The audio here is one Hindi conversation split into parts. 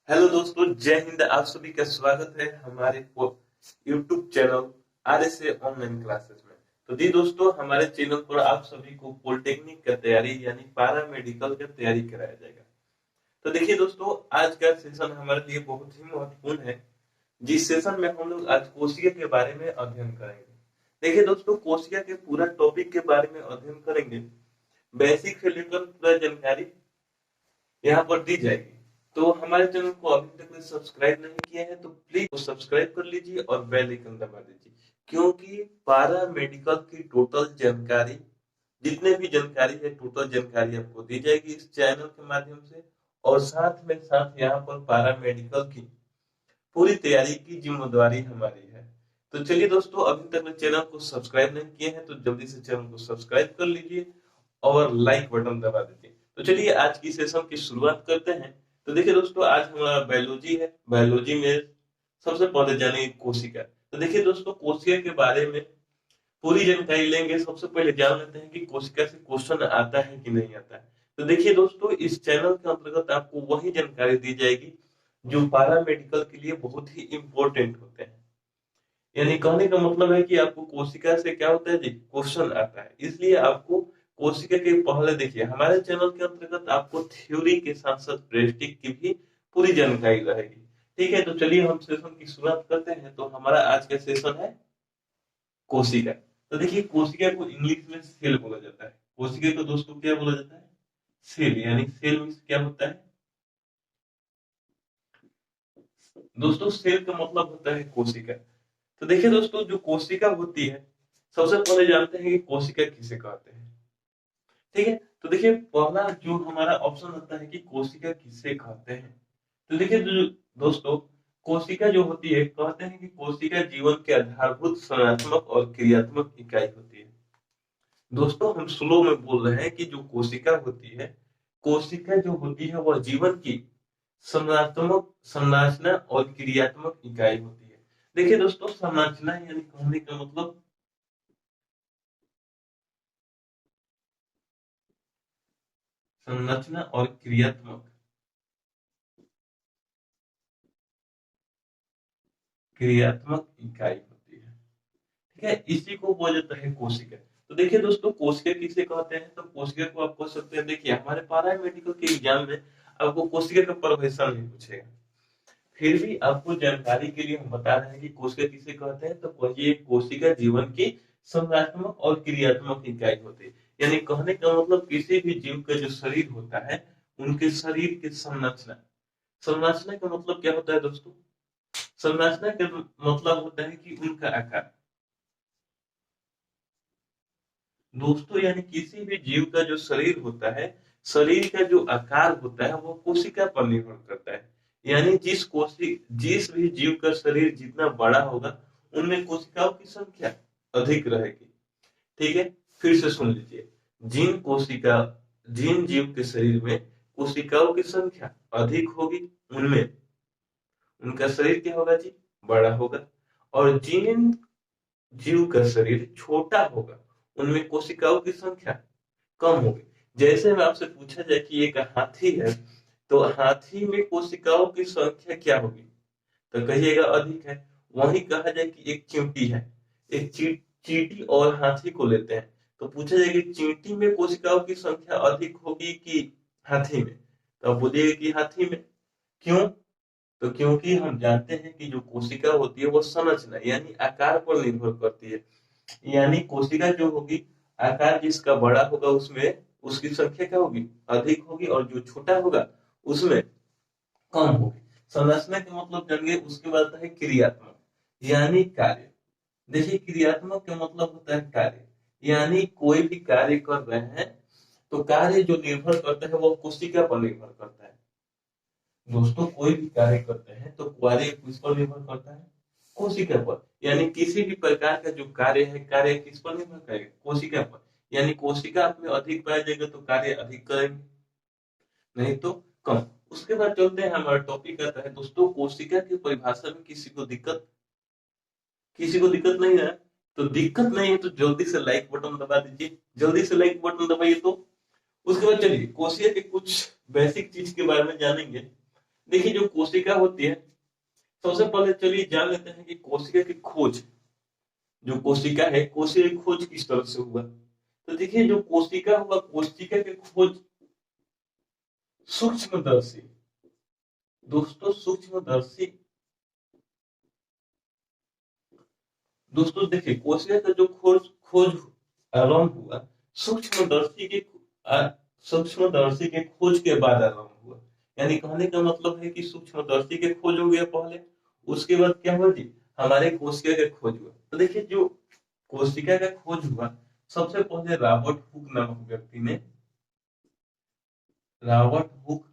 हेलो दोस्तों, जय हिंद। आप सभी का स्वागत है हमारे YouTube channel RSA online classes में। तो जी दोस्तों, हमारे चैनल पर आप सभी को पॉलिटेक्निक का तैयारी यानी पैरा मेडिकल का तैयारी कराया जाएगा। तो देखिए दोस्तों, आज का सेशन हमारे लिए बहुत ही महत्वपूर्ण है। जिस सेशन में हम लोग आज कोशिका के बारे में अध्ययन करेंगे। देखिए दोस्तों, कोशिका के पूरा टॉपिक के बारे में अध्ययन करेंगे। बेसिक से लेकर पूरा जानकारी यहाँ पर दी जाएगी। तो हमारे चैनल को अभी तक सब्सक्राइब नहीं किया है तो प्लीज सब्सक्राइब कर लीजिए और बेल आइकन दबा दीजिए, क्योंकि पारा मेडिकल की टोटल जानकारी, जितने भी जानकारी है टोटल जानकारी आपको दी जाएगी इस चैनल के माध्यम से। और साथ में साथ यहाँ पर पारा मेडिकल की पूरी तैयारी की जिम्मेदारी हमारी है। तो चलिए दोस्तों, अभी तक चैनल को सब्सक्राइब नहीं किए हैं तो जल्दी से चैनल को सब्सक्राइब कर लीजिए और लाइक बटन दबा दीजिए। तो चलिए आज की सेशन की शुरुआत करते हैं। तो देखिए दोस्तों, आज हमारा बायोलॉजी है। बायोलॉजी में सबसे पहले जानेंगे कोशिका। तो देखिए दोस्तों, कोशिका के बारे में पूरी जानकारी लेंगे। सबसे पहले जान लेते हैं कि कोशिका से क्वेश्चन आता है कि नहीं आता है। तो देखिए दोस्तों, इस चैनल के अंतर्गत आपको वही जानकारी दी जाएगी जो पैरा मेडिकल के लिए बहुत ही इंपॉर्टेंट होते हैं। यानी कहने का मतलब है कि आपको कोशिका से क्या होता है जी, क्वेश्चन आता है। इसलिए आपको कोशिका के पहले देखिए, हमारे चैनल के अंतर्गत आपको थ्योरी के साथ साथ प्रैक्टिस की भी पूरी जानकारी रहेगी। ठीक है, तो चलिए हम सेशन की शुरुआत करते हैं। तो हमारा आज का सेशन है कोशिका। तो देखिए, कोशिका को इंग्लिश में सेल बोला जाता है। कोशिका को दोस्तों क्या बोला जाता है? सेल। यानी सेल मीन्स क्या होता है दोस्तों? सेल का मतलब होता है कोशिका। तो देखिए दोस्तों, जो कोशिका होती है, सबसे पहले जानते हैं कि कोशिका किसे कहते हैं। ठीक है, तो देखिए पहला जो हमारा ऑप्शन होता है कि कोशिका किसे कहते हैं। तो देखिए दोस्तों, कोशिका जो होती है, कहते हैं कि कोशिका जीवन के आधारभूत संरचनात्मक और क्रियात्मक इकाई होती है। दोस्तों, हम स्लो में बोल रहे हैं कि जो कोशिका होती है, कोशिका जो होती है वह जीवन की संरचनात्मक संरचना और क्रियात्मक इकाई होती है। देखिए दोस्तों, संरचना यानी कहने का मतलब संरचना और क्रियात्मक इकाई होती है। ठीक है, इसी को बोला जाता है कोशिका। तो देखिए दोस्तों, कोशिका किसे कहते हैं? तो कोशिका को आप कह सकते हैं, देखिए हमारे पारा मेडिकल के एग्जाम में आपको कोशिका का परिभाषा नहीं पूछेगा। फिर भी आपको जानकारी के लिए हम बता रहे हैं कि कोशिका किसे कहते हैं। तो कहिए, कोशिका जीवन की संरचनात्मक और क्रियात्मक इकाई होती है। यानी कहने का मतलब किसी भी जीव का जो शरीर होता है, उनके शरीर की संरचना। संरचना का मतलब क्या होता है दोस्तों? संरचना का मतलब होता है कि उनका आकार। दोस्तों, यानी किसी भी जीव का जो शरीर होता है, शरीर का जो आकार होता है वो कोशिका पर निर्भर करता है। यानी जिस भी जीव का शरीर जितना बड़ा होगा, उनमें कोशिकाओं की संख्या अधिक रहेगी। ठीक है, फिर से सुन लीजिए। जिन जीव के शरीर में कोशिकाओं की संख्या अधिक होगी, उनमें उनका शरीर क्या होगा जी? बड़ा होगा। और जिन जीव का शरीर छोटा होगा, उनमें कोशिकाओं की संख्या कम होगी। जैसे में आपसे पूछा जाए कि एक हाथी है, तो हाथी में कोशिकाओं की संख्या क्या होगी? तो कहिएगा अधिक है। वहीं कहा जाए कि एक चींटी है, एक चींटी और हाथी को लेते हैं, तो पूछा जाए कि चींटी में कोशिकाओं की संख्या अधिक होगी कि हाथी में? तो आप बोलिएगा कि हाथी में। क्यों? तो क्योंकि हम जानते हैं कि जो कोशिका होती है वो संरचना यानी आकार पर निर्भर करती है। यानी कोशिका जो होगी, आकार जिसका बड़ा होगा उसमें उसकी संख्या क्या होगी? अधिक होगी। और जो छोटा होगा उसमें कम होगी। संरचना का मतलब जानिए। उसके बाद आता है क्रियात्मक यानी कार्य। देखिए, क्रियात्मक का मतलब होता है कार्य। यानी कोई भी कार्य कर रहे हैं तो कार्य जो निर्भर करता है वो कोशिका पर निर्भर करता है। दोस्तों, कोई भी कार्य करते हैं तो कार्य किस पर निर्भर करता है? कोशिका पर। यानी किसी भी प्रकार का जो कार्य है, कार्य किस पर निर्भर करेगा? कोशिका पर। यानी कोशिका आप में अधिक पाया जाएगा तो कार्य अधिक करेंगे, नहीं तो कम। उसके बाद चलते हैं, हमारा टॉपिक आता है दोस्तों, कोशिका की परिभाषा में किसी को दिक्कत नहीं है? तो दिक्कत नहीं है तो जल्दी से लाइक बटन दबा दीजिए। जल्दी से लाइक बटन दबाइए। तो उसके बाद चलिए कोशिका के कुछ बेसिक चीज के बारे में जानेंगे। देखिए जो कोशिका होती है, सबसे पहले चलिए जान लेते हैं कि कोशिका की खोज, जो कोशिका है, कोशिका की खोज किस तरह से हुआ। तो देखिए जो कोशिका हुआ, कोशिका की खोज सूक्ष्मदर्शी, दोस्तों सूक्ष्मदर्शी, दोस्तों देखिए कोशिका का जो खोज खोज आरंभ हुआ सूक्ष्मदर्शी के सूक्ष्मदर्शी के खोज के बाद आरंभ हुआ। यानी कहने का मतलब है कि सूक्ष्मदर्शी के खोज हो गया पहले, उसके बाद क्या हुआ जी, हमारे कोशिका का खोज हुआ। तो देखिए जो कोशिका का खोज हुआ, सबसे पहले रॉबर्ट हुक नामक व्यक्ति ने, रॉबर्ट हुक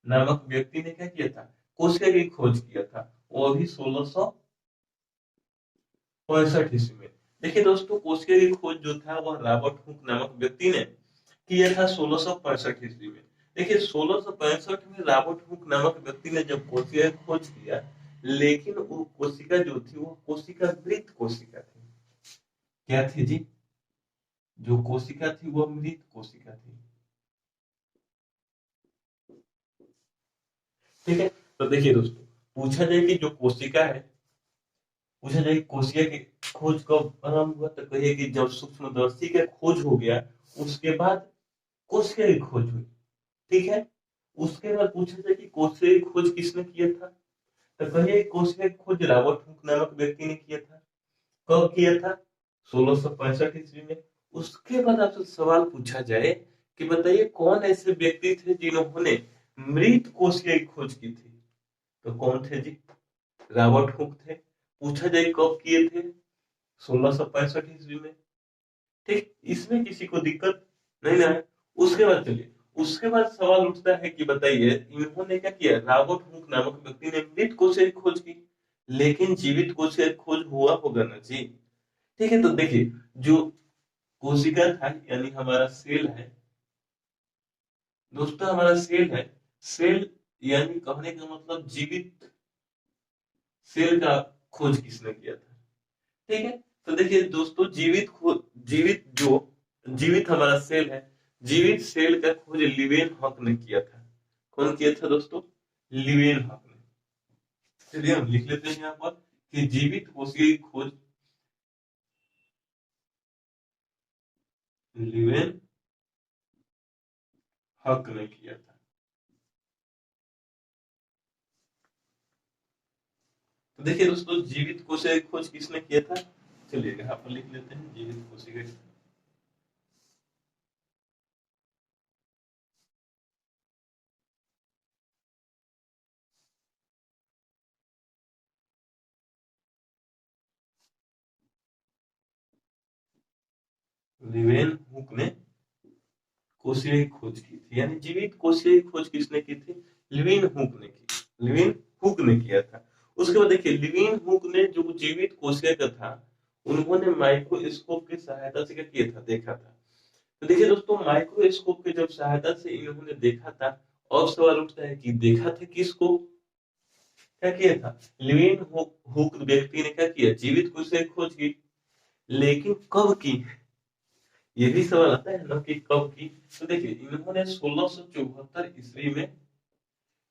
नामक व्यक्ति ने क्या किया था, कोशिका की खोज किया था, वो भी 1665 ईस्वी में। देखिए दोस्तों कोशिका की खोज जो था वह रॉबर्ट हुक नामक व्यक्ति ने किया था 1665 ईस्वी में। देखिए 1665 में रॉबर्ट हुक नामक व्यक्ति ने जब कोशिका की खोज किया, लेकिन वो कोशिका जो थी वो कोशिका मृत कोशिका थी। क्या थी जी, जो कोशिका थी वो मृत कोशिका थी। ठीक है, तो देखिए दोस्तों पूछा जाए कि जो कोशिका है, पूछा जाए कोशिका की खोज कब आरंभ हुआ, तो कहिए कि जब सूक्ष्मदर्शी का खोज हो गया उसके बाद कोशिका की खोज हुई। ठीक है, उसके बाद पूछा जाए कि कोशिका की खोज किसने किया था, तो कहिए कोशिका की खोज रॉबर्ट हुक नामक व्यक्ति ने किया था। कब किया था, 1665 ईस्वी में। उसके बाद आपसे सवाल पूछा जाए कि बताइए कौन ऐसे व्यक्ति थे जिन्होंने मृत कोशिका की खोज की थी, तो कौन थे जी, रॉबर्ट हुक थे। पूछा जाए कब किए थे, 1665 ईस्वी में। ठीक, इसमें किसी को दिक्कत नहीं ना है। उसके बाद चलिए, उसके बाद सवाल उठता है कि बताइए इन्होंने क्या किया, रॉबर्ट हुक नामक व्यक्ति ने मृत कोशिका की खोज की, लेकिन जीवित कोशिका की खोज हुआ होगा ना जी। ठीक है, तो देखिए जो कोशिका था यानी हमारा सेल है, दोस्तों हमारा सेल है, सेल यानी कहने का मतलब जीवित सेल का खोज किसने किया था। ठीक है, तो देखिए दोस्तों जीवित जो जीवित हमारा सेल है, जीवित सेल का खोज लिवेन हॉक ने किया था। कौन किया था दोस्तों, लिवेन हॉक ने। चलिए हम लिख लेते हैं यहाँ पर कि जीवित कोशिका की खोज लिवेन हॉक ने किया था। तो देखिए दोस्तों जीवित कोशिका की खोज किसने किया था, चलिए यहाँ पर लिख लेते हैं जीवित कोशिका की, लिवेन हुक ने कोशिका की खोज की थी। यानी जीवित कोशिका की खोज किसने की थी, लिविन हुक ने की, लिविन हुक ने किया था। उसके बाद देखिए लिविन हुक ने जो जीवित कोशिका का था, उन्होंने माइक्रोस्कोप की सहायता से क्या किया था, देखा था। तो देखिए दोस्तों माइक्रोस्कोप की जब सहायता से इन्होंने देखा था, और सवाल उठता है कि देखा था किसको, क्या किया था, लिविन हुक व्यक्ति ने क्या किया, जीवित कोशिका की खोज की, लेकिन कब की, ये भी सवाल आता है ना कि कब की। तो देखिए इन्होंने 1674 ईस्वी में,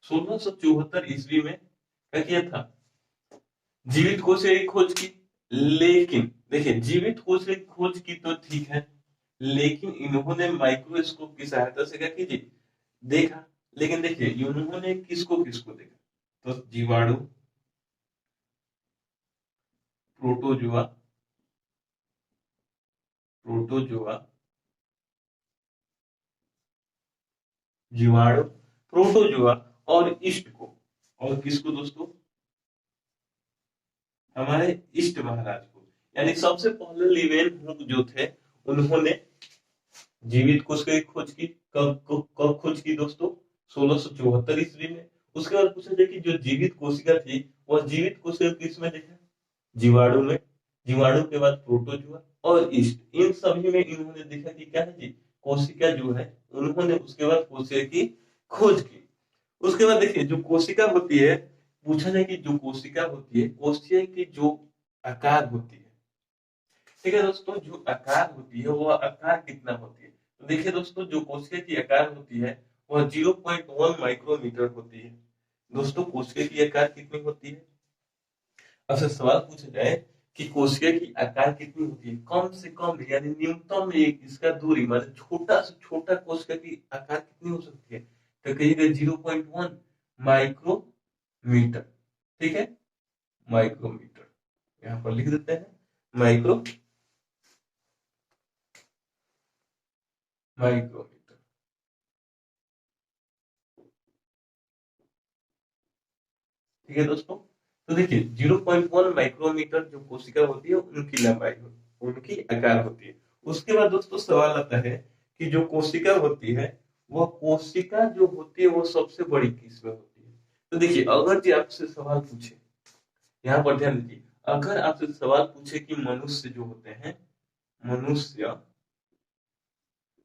1674 ईस्वी में क्या किया था, जीवित कोशिका की खोज की। लेकिन देखिए जीवित कोशिका की खोज की तो ठीक है, लेकिन इन्होंने माइक्रोस्कोप की सहायता से क्या कीजिए, देखा। लेकिन देखिए इन्होंने किसको किसको देखा, तो जीवाणु, प्रोटोजुआ, प्रोटोजुआ, जीवाणु, प्रोटोजुआ और ईस्ट को, और किसको दोस्तों, हमारे इष्ट महाराज को। यानी सबसे पहले लिवेन हुक जो थे, उन्होंने जीवित कोशिका की खोज की। कब खोज की दोस्तों, 1674 ईस्वी में। उसके बाद पूछा जाए कि जो जीवित कोशिका थी, वह जीवित कोशिका किस में देखा, जीवाणु में। जीवाणु के बाद प्रोटोजुआ और ईस्ट, इन सभी में इन्होंने देखा कि क्या है जी, कोशिका जो है, उन्होंने उसके बाद कोशिका की खोज की। उसके बाद देखिए जो कोशिका होती है, पूछा जाए कि जो कोशिका होती है, कोशिका की जो आकार होती है, ठीक है दोस्तों, जो आकार होती है वो आकार कितना होती है। तो देखिए दोस्तों जो कोशिका की आकार होती है वह 0.1 माइक्रोमीटर होती है। दोस्तों कोशिका की आकार कितनी होती है? आपसे सवाल पूछा जाए कि कोशिका की आकार कितनी होती है, कम से कम यानी न्यूनतम एक इसका दूरी मतलब छोटा से छोटा कोशिका की आकार कितनी हो सकती है, तो कहिएगा 0.1 माइक्रोमीटर। ठीक है, माइक्रोमीटर यहाँ पर लिख देते हैं, माइक्रो माइक्रोमीटर। ठीक है दोस्तों, तो देखिए 0.1 माइक्रोमीटर जो कोशिका होती है उनकी लंबाई होती है, उनकी आकार होती है। उसके बाद दोस्तों सवाल आता है कि जो कोशिका होती है वह कोशिका जो होती है वो सबसे बड़ी किसमें होती है। तो देखिए अगर जी आपसे सवाल पूछे, यहाँ पर ध्यान दीजिए, अगर आपसे सवाल पूछे कि मनुष्य जो होते हैं, मनुष्य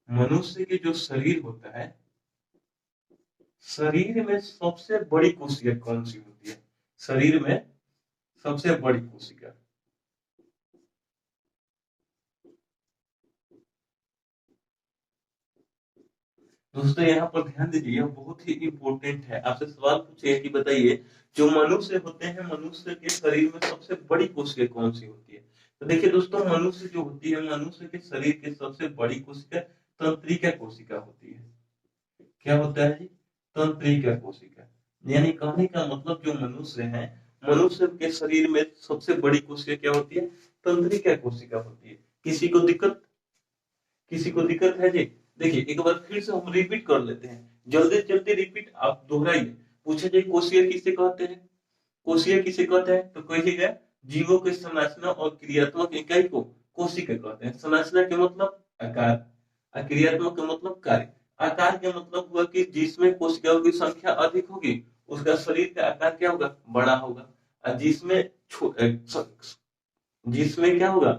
मनुष्य के जो शरीर होता है, शरीर में सबसे बड़ी कोशिका कौन सी होती है? शरीर में सबसे बड़ी कोशिका, दोस्तों यहाँ पर ध्यान दीजिए, यह बहुत ही इंपॉर्टेंट है। आपसे सवाल पूछे कि बताइए जो मनुष्य होते हैं, मनुष्य के शरीर में सबसे बड़ी कोशिका कौन सी होती है? तो देखिए दोस्तों, मनुष्य जो होती है, मनुष्य के शरीर की सबसे बड़ी कोशिका तंत्रिका कोशिका होती है। क्या होता है जी? तंत्रिका कोशिका। यानी कहने का मतलब जो मनुष्य है, मनुष्य के शरीर में सबसे बड़ी कोशिका क्या होती है? तंत्रिका कोशिका होती है। किसी को दिक्कत है जी? देखिए एक बार फिर से हम रिपीट कर लेते हैं, जल्दी जल्दी रिपीट आप दोहराइए। पूछे जाए कोशिका किसे कहते हैं, कोशिका किसे कहते हैं, तो कहिएगा जीवों के संरचना और क्रियात्मक इकाई को कोशिका कहते हैं। संरचना के मतलब आकार, और क्रियात्मक का मतलब कार्य। आकार का मतलब हुआ कि जिसमें कोशिकाओं की संख्या अधिक होगी उसका शरीर का आकार क्या होगा? बड़ा होगा। और जिसमें क्या होगा?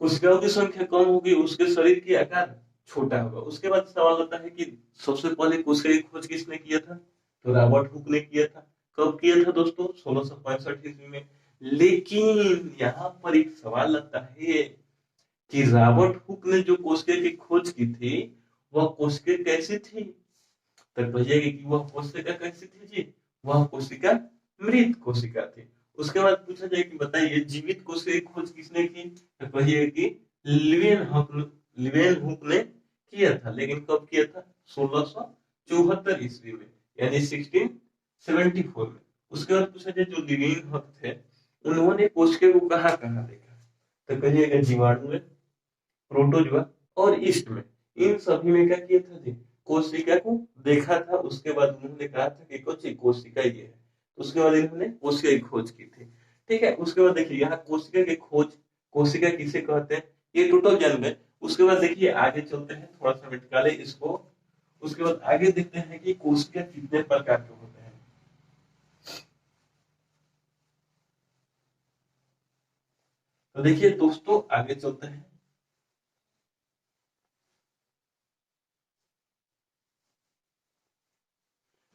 कोशिकाओं की संख्या कम होगी उसके शरीर की आकार छोटा होगा। उसके बाद सवाल आता है कि सबसे पहले कोशिका की खोज किसने किया था? तो रॉबर्ट हुक ने किया था। कब किया था दोस्तों? 1665 ईस्वी में। लेकिन यहाँ पर एक सवाल आता है कि रॉबर्ट हुक ने जो कोशिका की खोज की थी वह कोशिका कैसी थी? तो कहिएगा कि वह कोशिका कैसी थी जी? वह कोशिका मृत कोशिका थी। उसके बाद पूछा जाए कि बताइए जीवित कोशिका की खोज किसने की? तो कहिएगा कि लिवेन हुक ने किया था। लेकिन कब किया था? 1674 ईस्वी में, यानी 1674 में। उसके बाद पूछा जाए जो लिवेन हुक थे उन्होंने कोशिका को कहाँ कहाँ देखा? तो कहिएगा जीवाणु में, प्रोटोजोआ और ईस्ट में। इन सभी में क्या किया था जी? कोशिका को देखा था। उसके बाद उन्होंने कहा था कि कुछ कोशिका ये है। उसके बाद इन्होंने कोशिका की खोज की थी। ठीक है, उसके बाद देखिए यहाँ कोशिका की खोज, कोशिका किसे कहते हैं, ये टोटल जान गए। उसके बाद देखिए आगे चलते हैं, थोड़ा सा निकाले इसको। उसके बाद आगे देखते हैं कि कोशिका कितने प्रकार के होते हैं। तो देखिए दोस्तों आगे चलते हैं।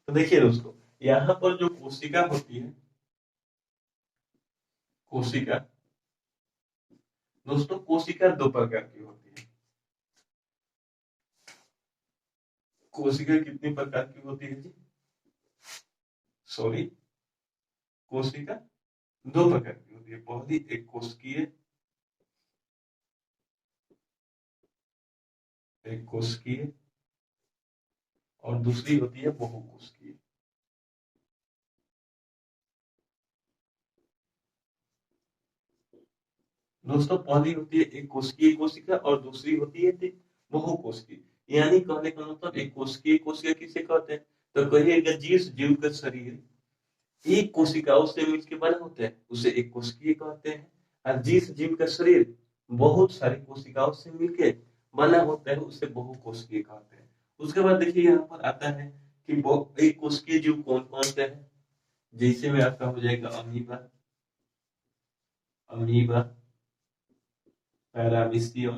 तो देखिए दोस्तों, यहाँ पर जो कोशिका होती है, कोशिका, दोस्तों कोशिका दो प्रकार की होती है। कोशिका कितनी प्रकार की होती है जी? सॉरी, कोशिका दो प्रकार की होती है। पहली एक कोशिकीय, एक कोशिकीय, और दूसरी होती है बहुकोशिकीय। दोस्तों पहली होती है एक कोशिकीय कोशिका और दूसरी होती है बहुकोशिकीय। यानी कहने का मतलब एक कोशिकीय कोशिका किसे कहते हैं? तो कहिएगा जिस जीव का शरीर एक कोशिकाओं से मिलकर बना होता है उसे एक कोशिकीय कहते हैं। और जिस जीव का शरीर बहुत सारी कोशिकाओं से मिलकर बना होता है उसे बहुकोशिकीय कहते हैं। उसके बाद देखिए यहाँ पर आता है कि एक कोशिकीय जीव कौन कौन से है। जैसे में आपका हो जाएगा अमीबा, अमीबा, पैरामीशियम,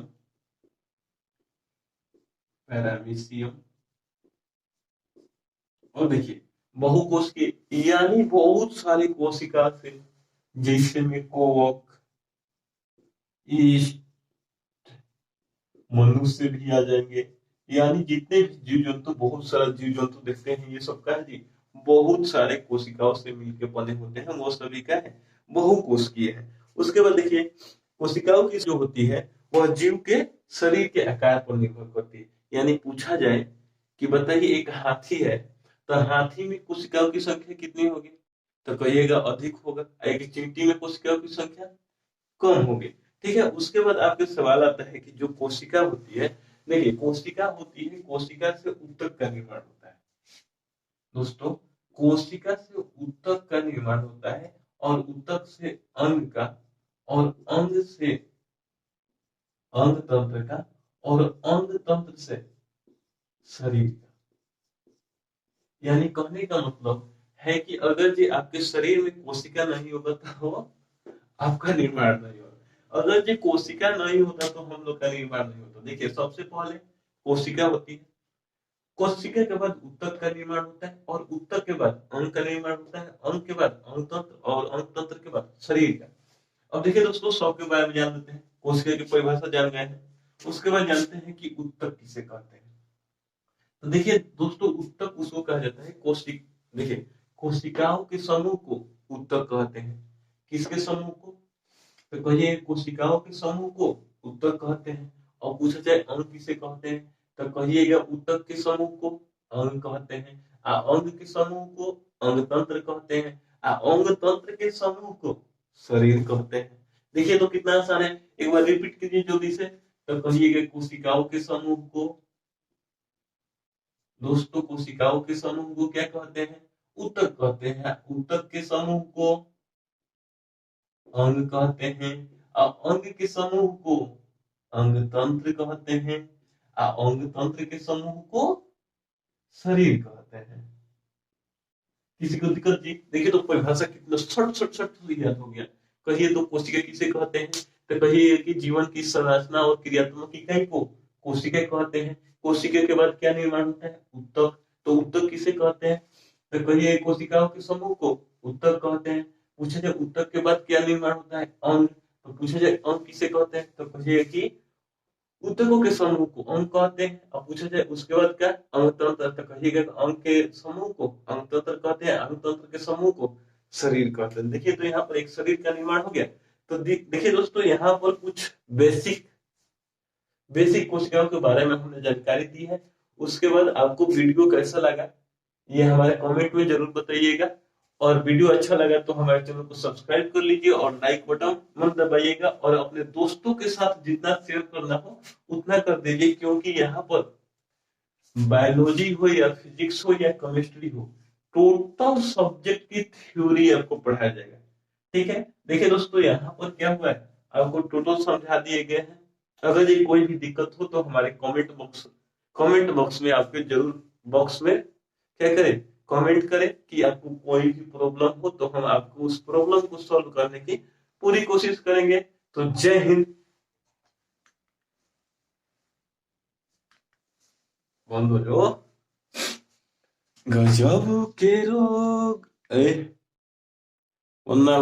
पैरामीशियम, और देखिए बहुकोशिकीय यानी बहुत सारी कोशिका से, जैसे में कोवक, ईस्ट, मनुष्य भी आ जाएंगे, यानी जितने भी जीव जंतु, बहुत सारा जीव जंतु देखते हैं, ये सब का है जी बहुत सारे कोशिकाओं से मिलकर बने होते हैं, वो सभी का है बहुकोशिकीय है। उसके बाद देखिए कोशिकाओं की जो होती है वह जीव के शरीर के आकार पर निर्भर करती है। यानी पूछा जाए कि बताइए एक हाथी है, तो हाथी में कोशिकाओं की संख्या कितनी होगी, तो कहिएगा अधिक होगा। एक चींटी में कोशिकाओं की संख्या कम होगी। ठीक है, उसके बाद आपके सवाल आता है कि जो कोशिका होती है, देखिए कोशिका होती है, कोशिका से ऊतक का निर्माण होता है दोस्तों, कोशिका से ऊतक का निर्माण होता है, और ऊतक से अंग का, और अंग से अंग तंत्र का, और अंग तंत्र से शरीर का। यानी कहने का मतलब है कि अगर जी आपके शरीर में कोशिका नहीं होगा तो आपका निर्माण नहीं होगा, अगर जी कोशिका नहीं होता तो हम लोग का निर्माण नहीं होता। देखिए सबसे पहले कोशिका होती है, कोशिका के बाद ऊतक का निर्माण होता है, और ऊतक के बाद अंग का निर्माण होता है, अंग के बाद अंग तंत्र, और अंग तंत्र के बाद शरीर का। अब देखिए दोस्तों सब के बारे में जान लेते हैं, कोशिका की परिभाषा जान गए हैं, उसके बाद जानते हैं कि ऊतक किसे कहते हैं। तो देखिए दोस्तों ऊतक उसको कहा जाता है कोशिक, देखिए कोशिकाओं के समूह को ऊतक कहते हैं। किसके समूह को, तो कहिए कोशिकाओं के समूह को ऊतक कहते हैं। और पूछा जाए अंग किसे कहते हैं, तो कहिएगा ऊतक के समूह को अंग कहते हैं, अंग के समूह को अंग तंत्र कहते हैं, अंग तंत्र के समूह को शरीर कहते हैं। देखिए तो कितना आसान है, एक बार रिपीट कीजिए जल्दी से। तो कहिएगा कोशिकाओं के समूह को, दोस्तों कोशिकाओं के समूह को क्या कहते हैं, ऊतक कहते हैं। ऊतक के समूह को अंग कहते हैं, अंग के समूह को अंग तंत्र कहते हैं, अंग तंत्र के समूह को शरीर कहते हैं। किसी को दिक्कत जी, देखिए तो परिभाषा कितना छट छट छट याद हो गया। कहिए तो कोशिका किसे कहते हैं, तो कहिए कि जीवन की संरचना और क्रियात्मक इकाई को कोशिका कहते हैं। कोशिका के बाद क्या निर्माण होता है, ऊतक, तो ऊतक किसे कहते हैं, तो कहिए कोशिकाओं के समूह को ऊतक कहते हैं। पूछा जाए ऊतक के बाद क्या निर्माण होता है, अंग, तो पूछा जाए अंग किसे कहते हैं, तो कहिए कि ऊतकों के समूह को अंग कहते हैं। अब पूछा जाए उसके बाद क्या, अंग तंत्र, तो कहिएगा अंग के समूह को अंग तंत्र कहते हैं, अंग तंत्र के समूह को शरीर कहते हैं। देखिए तो यहाँ पर एक शरीर का निर्माण हो गया। तो देखिए दोस्तों यहाँ पर कुछ बेसिक बेसिक कोशिकाओं के बारे में हमने जानकारी दी है। उसके बाद आपको वीडियो कैसा लगा ये हमारे कमेंट में जरूर बताइएगा, और वीडियो अच्छा लगा तो हमारे चैनल को सब्सक्राइब कर लीजिए, और लाइक बटन मत दबाइएगा, और अपने दोस्तों के साथ जितना शेयर करना हो उतना कर दीजिए, क्योंकि यहाँ पर बायोलॉजी हो या फिजिक्स हो या केमिस्ट्री हो, टोटल सब्जेक्ट की थ्योरी आपको पढ़ाया जाएगा। ठीक है, देखिए दोस्तों यहाँ पर क्या हुआ है, आपको टोटल समझा दिए गए हैं। अगर ये कोई भी दिक्कत हो तो हमारे कमेंट बॉक्स में आपके जरूर बॉक्स में क्या करें, कमेंट करें कि आपको कोई भी प्रॉब्लम हो, तो हम आपको उस प्रॉब्लम को सॉल्व करने की पूरी कोशिश करेंगे। तो जय हिंद। बंद हो जाओ, गजब के रोग, वरना